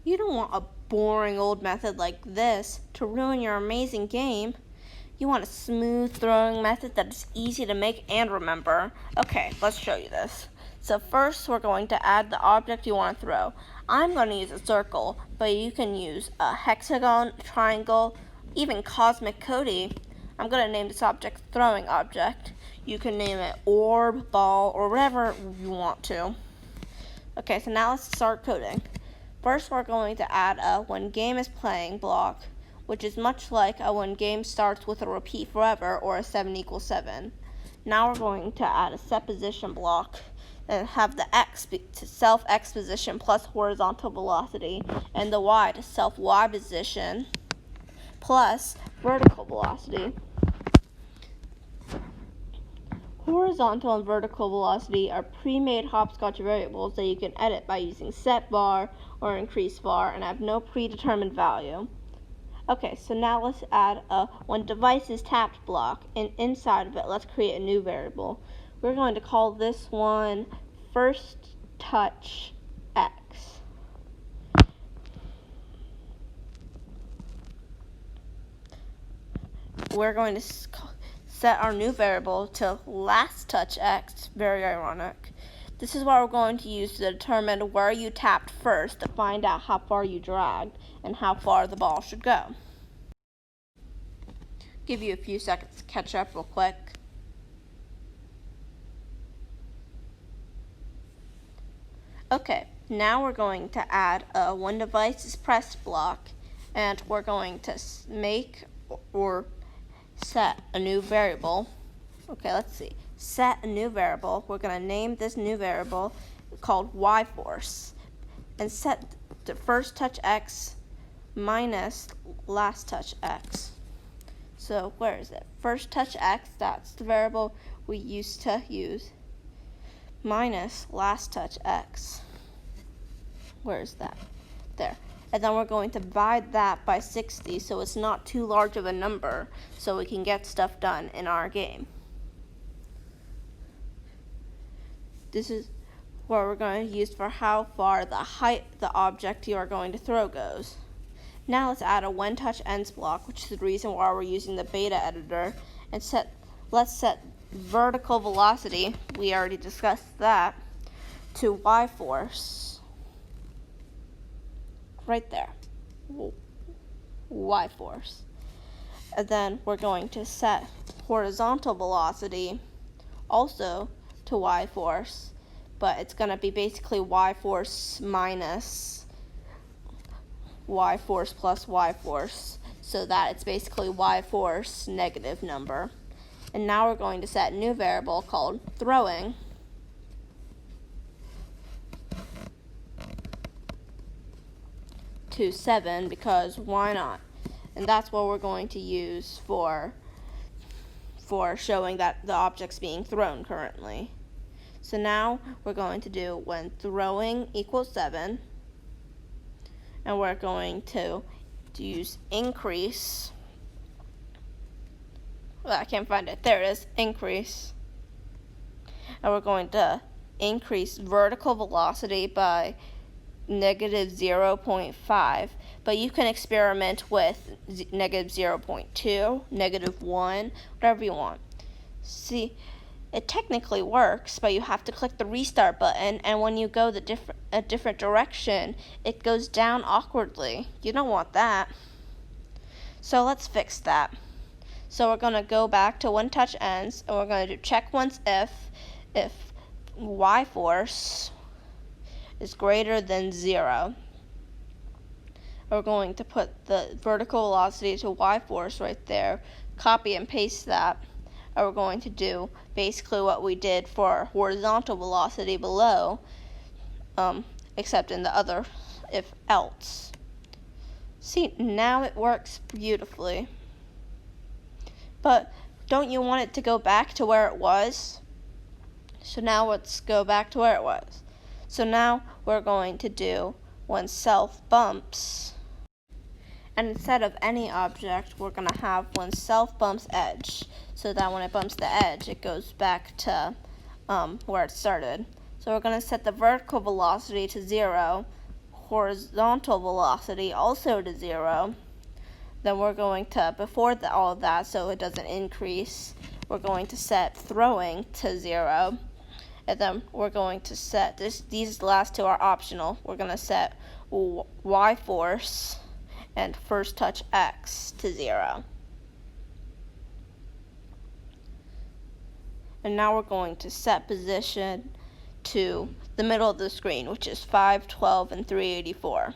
You don't want a boring old method like this to ruin your amazing game. You want a smooth throwing method that is easy to make and remember. Okay, let's show you this. So first we're going to add the object you want to throw. I'm going to use a circle, but you can use a hexagon, triangle, even cosmic Cody. I'm going to name this object throwing object. You can name it orb, ball, or whatever you want to. Okay, so now let's start coding. First, we're going to add a when game is playing block, which is much like a when game starts with a repeat forever or a 7 equals 7. Now we're going to add a set position block and have the x be to self x position plus horizontal velocity, and the y to self y position plus vertical velocity. Horizontal and vertical velocity are pre-made hopscotch variables that you can edit by using set var or increase var and have no predetermined value. Okay, so now let's add a when device is tapped block, and inside of it let's create a new variable. We're going to call this one first touch x. We're going to set our new variable to last touch x, very ironic. This is what we're going to use to determine where you tapped first to find out how far you dragged and how far the ball should go. Give you a few seconds to catch up real quick. Okay, now we're going to add a when device is pressed block, and we're going to make or set a new variable. Okay, let's see. Set a new variable. We're going to name this new variable called y force and set the first touch x minus last touch x. So where is it? First touch x, that's the variable we used to use, minus last touch x. Where is that? There. And then we're going to divide that by 60 so it's not too large of a number so we can get stuff done in our game. This is what we're going to use for how far the height the object you are going to throw goes. Now let's add a when touch ends block, which is the reason why we're using the beta editor, and let's set vertical velocity, we already discussed that, to y force. Right there, y force. And then we're going to set horizontal velocity also to y force, but it's going to be basically y force minus y force plus y force, so that it's basically y force negative number. And now we're going to set a new variable called throwing. To 7, because why not? And that's what we're going to use for showing that the object's being thrown currently. So now we're going to do when throwing equals 7, and we're going to use increase. Well, I can't find it. There it is, increase. And we're going to increase vertical velocity by negative 0.5, but you can experiment with negative 0.2, negative 1, whatever you want. See, it technically works, but you have to click the restart button, and when you go a different direction, it goes down awkwardly. You don't want that. So let's fix that. So we're going to go back to when touch ends, and we're going to do check once if y force is greater than 0. We're going to put the vertical velocity to y force right there, copy and paste that, and we're going to do basically what we did for horizontal velocity below, except in the other if else. See, now it works beautifully. But don't you want it to go back to where it was? So now let's go back to where it was. So now we're going to do when self bumps, and instead of any object, we're going to have when self bumps edge, so that when it bumps the edge, it goes back to where it started. So we're going to set the vertical velocity to 0, horizontal velocity also to 0. Then we're going to, before all of that, so it doesn't increase, we're going to set throwing to 0. And then we're going to set these last two are optional. We're going to set Y force and first touch X to 0. And now we're going to set position to the middle of the screen, which is 5, 12, and 384.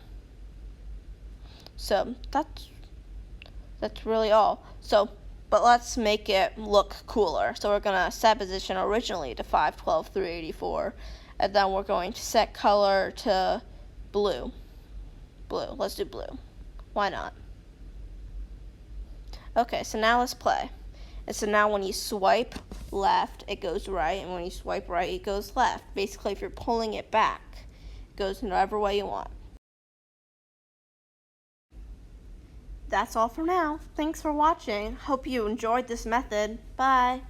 So that's really all. But let's make it look cooler. So we're going to set position originally to 5, 12, 384, and then we're going to set color to blue. Let's do blue. Why not? Okay, so now let's play. And so now when you swipe left, it goes right, and when you swipe right, it goes left. Basically, if you're pulling it back, it goes in whatever way you want. That's all for now. Thanks for watching. Hope you enjoyed this method. Bye.